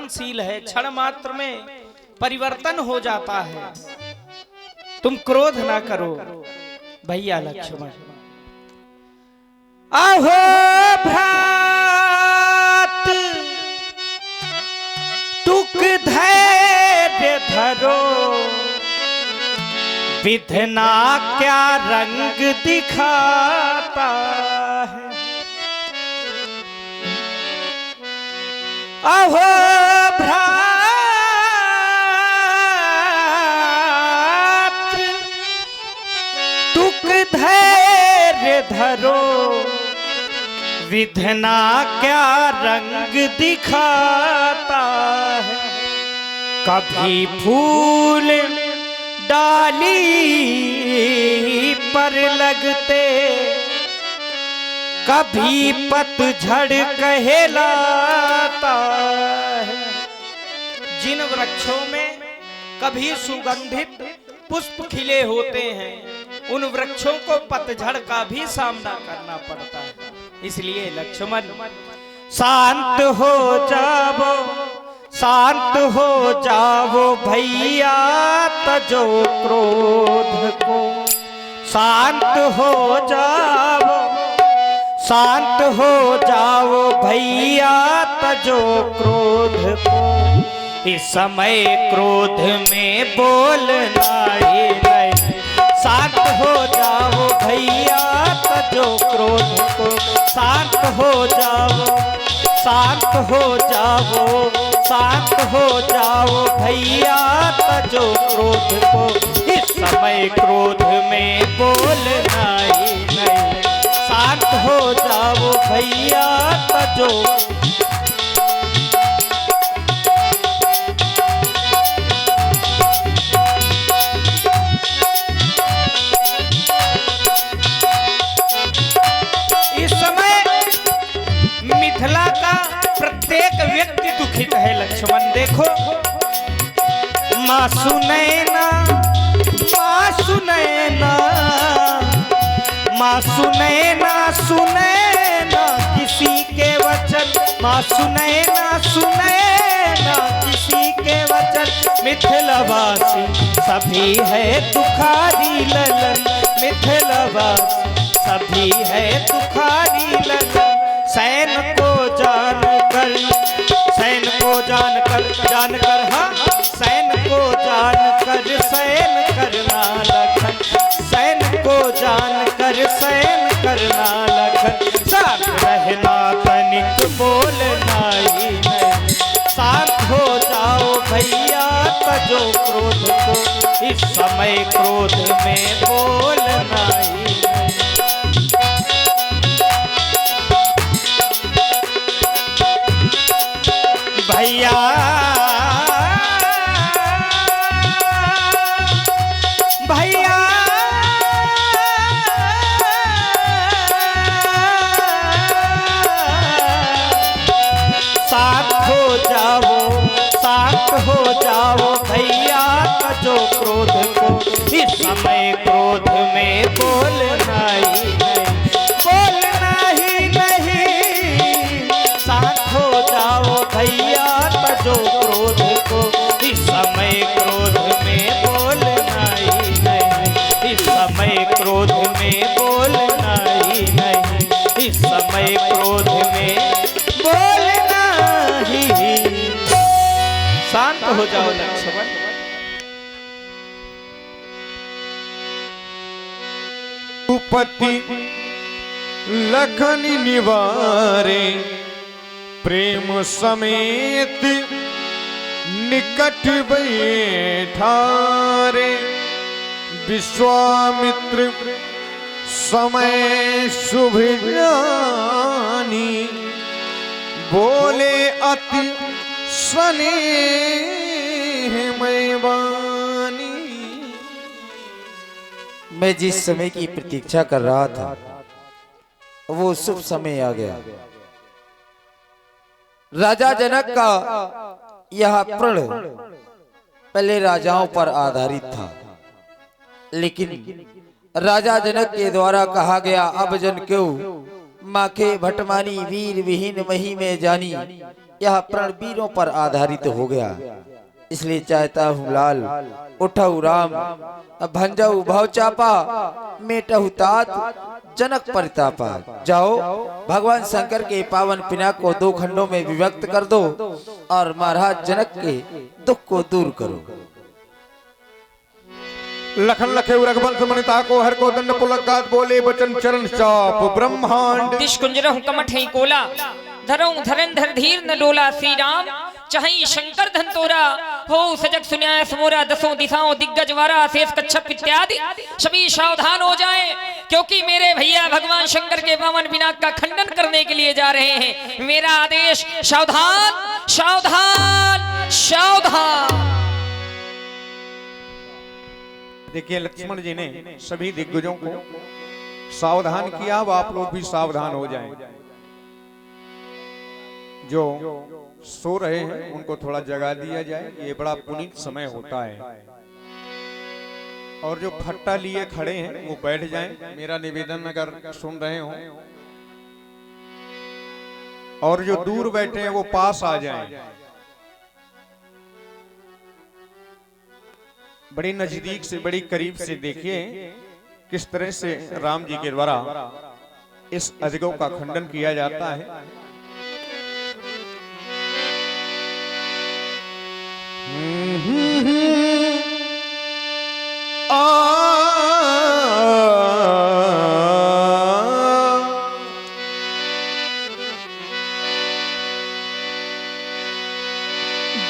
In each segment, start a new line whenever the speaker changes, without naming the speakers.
परिवर्तनशील है, क्षण मात्र में परिवर्तन हो जाता है। तुम क्रोध ना करो भैया लक्ष्मण। आहो भ्रात टुक धैर्य धरो, विधना क्या रंग दिखाता है। अहो भ्रात टुक धैर्य धरो, विधना क्या रंग दिखाता है। कभी फूल डाली पर लगते, कभी पतझड़ कहलाता है। जिन वृक्षों में कभी सुगंधित पुष्प खिले होते हैं, उन वृक्षों को पतझड़ का भी सामना करना पड़ता है। इसलिए लक्ष्मण शांत हो जाओ, शांत हो जाओ भैया, तजो क्रोध को। शांत हो जाओ, शांत हो जाओ भैया, तजो क्रोध को। इस समय क्रोध में बोलना ही नहीं। शांत हो जाओ भैया, तजो क्रोध को। शांत हो जाओ, शांत हो जाओ, शांत हो जाओ भैया, तजो क्रोध को। इस समय क्रोध में बोलना ही नहीं। शांत हो जाओ भैया, तजो। इस समय मिथिला का प्रत्येक व्यक्ति दुखित है लक्ष्मण। देखो माँ सुनैना, माँ सुनैना, माँ सुनैना, सुनैना किसी के वचन। माँ सुनैना, सुनैना किसी के वचन। मिथिलावासी सभी है दुखारी ललन, मिथिलावासी सभी है दुखारी ललन। सैन को जानकर, सैन को जानकर, जानकर हाँ, सैन को जानकर सैन करना लखन। सैन को जानकर सैन करना लखन। शांत रहना तनिक बोलना ही नहीं। शांत हो जाओ भैया, तजो क्रोध को। इस समय क्रोध में बोलना ही नहीं। भैया भैया शांत हो जाओ, शांत हो जाओ भैया, तजो क्रोध को। इस समय क्रोध में बोलना ही नहीं, बोलना ही नहीं। शांत हो जाओ भैया, तजो क्रोध को। इस समय क्रोध में बोलना ही नहीं। इस समय क्रोध में बोलना ही नहीं। इस समय क्रोध में बोलना ही। शांत हो जाओ लक्ष्मण।
पति लखन निवारे, प्रेम समेत निकट बैठारे। विश्वामित्र समय शुभ जानी, बोले अति स्नेहमय वाणी।
मैं जिस समय की प्रतीक्षा कर रहा था, वो शुभ समय आ गया। राजा जनक का यह प्रण पहले राजाओं पर आधारित था, लेकिन राजा जनक के द्वारा कहा गया, अब जन क्यों माखे भटमानी वीर विहीन मही में जानी। यह प्रण वीरों पर आधारित हो गया। इसलिए चाहता हूँ लाल, उठऊ राम, भंजऊ भव चापा, मेटहु तात जनक परितापा। जाओ भगवान शंकर के पावन पिनाक को 2 खंडों में विभक्त कर दो और महाराज जनक के दुख को दूर करो।
लखन लखे रघुवंश मनिता को हर को दंड पुलकात बोले बचन चरण चाप ब्रह्मांड
दिश कुंजरहु कमठई कोला, धरऊं धरंधर धीर न डोला। श्री राम चाहि शंकर धनतोरा, हो सजग सुन्याय समोरा। 10 दिशाओं दिग्गज वारा, शेष कच्छप इत्यादि सभी सावधान हो जाएं, क्योंकि मेरे भैया भगवान शंकर के पावन पिनाक का खंडन करने के लिए जा रहे हैं। मेरा आदेश, सावधान सावधान सावधान।
देखिए लक्ष्मण जी ने सभी दिग्गजों को सावधान किया। अब आप लोग भी सावधान हो जाएं। जो सो रहे हैं उनको थोड़ा जगा दिया जाए, ये बड़ा पुनीत समय होता है। और जो फट्टा लिए खड़े हैं वो बैठ जाएं, मेरा निवेदन अगर सुन रहे हो। और जो दूर बैठे हैं वो पास आ जाएं। बड़ी नजदीक से, बड़ी करीब से देखिए किस तरह से राम जी के द्वारा इस अजगों का खंडन किया जाता है।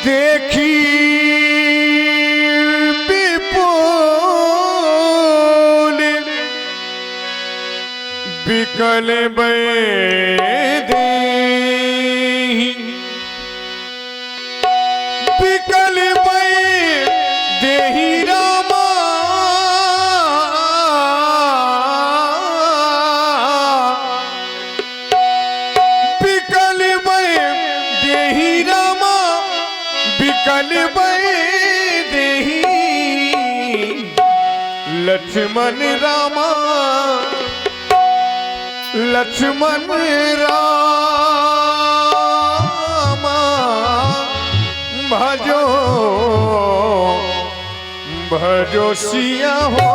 देखी विकल देहि, विकल देहि रामा, विकल देहि रामा, विकल देहि लक्ष्मण रामा, लक्ष्मण रामा भजो भजो सिया हो।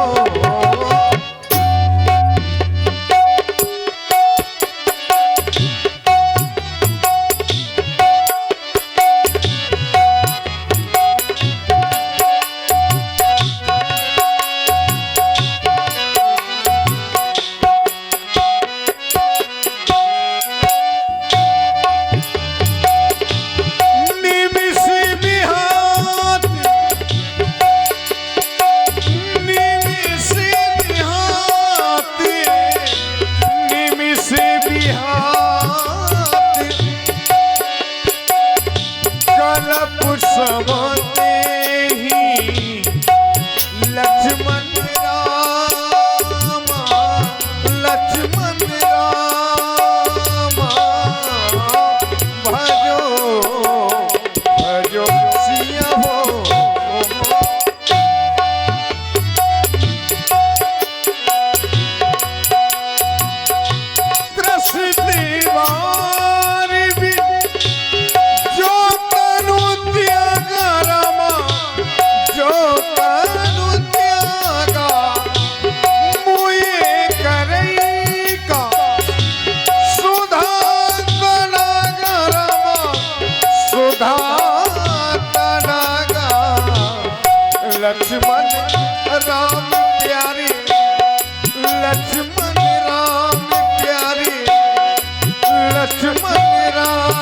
लक्ष्मण राम प्यारे, लक्ष्मण राम प्यारे, लक्ष्मण राम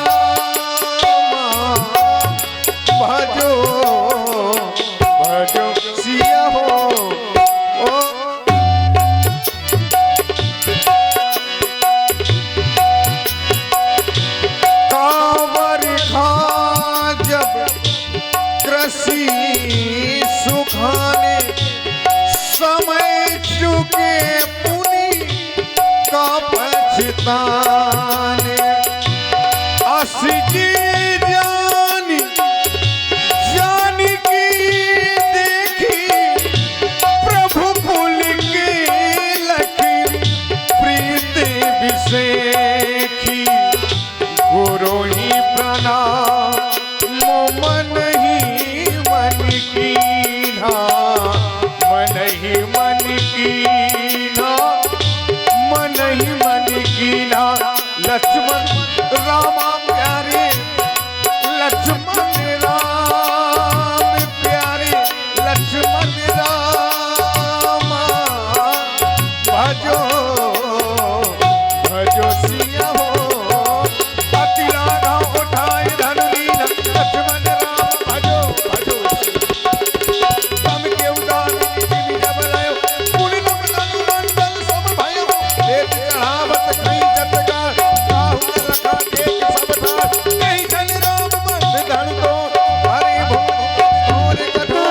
भजो भजो सिया हो। कांवर खा जब कृषि सुखाने, समय चुके पुनि का पछताने। असजी जानी जानी की देखी, प्रभु पुल के लखी प्रीत विषेखी। गुरु ही प्रणाम मन ही मन कीन्हा, मन ही मन कीन्हा, मन ही मन कीन्हा। लक्ष्मण रामा प्यारे, लक्ष्मण राम प्यारे, लक्ष्मण रामा भजो भजो सिया हो। अति राघव उठाए धनुलीन, लक्ष्मण राम भजो भजो सिया। तम के उदान दिवि जब लयो, पुनि नम धनु मंडल सम भयो। एक चढ़ावत कहीं जतगा, काहू न रखा एक सब ठार। कहीं जन राम मंद धन तो, हरि भूमि घोर कथा।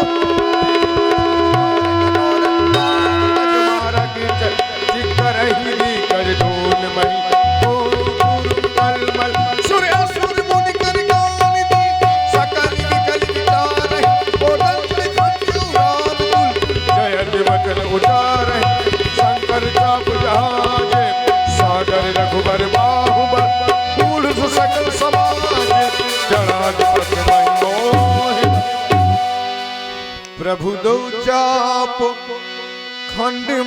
अजमारा कीचक जिकर ही दिग्गज ढूल मही। कलमल सूर्य असुर मुनि कर गान दी, सकल विकल विकारहि। कोदल खंजू राम कुल, जयति वचन उचारहि। शंकर चाप जहाजे, सागर रघुबर बाहुबल। कूढ़ सकल समाज, जड़ाधिपत महि मोहि। प्रभु दो चाप खंड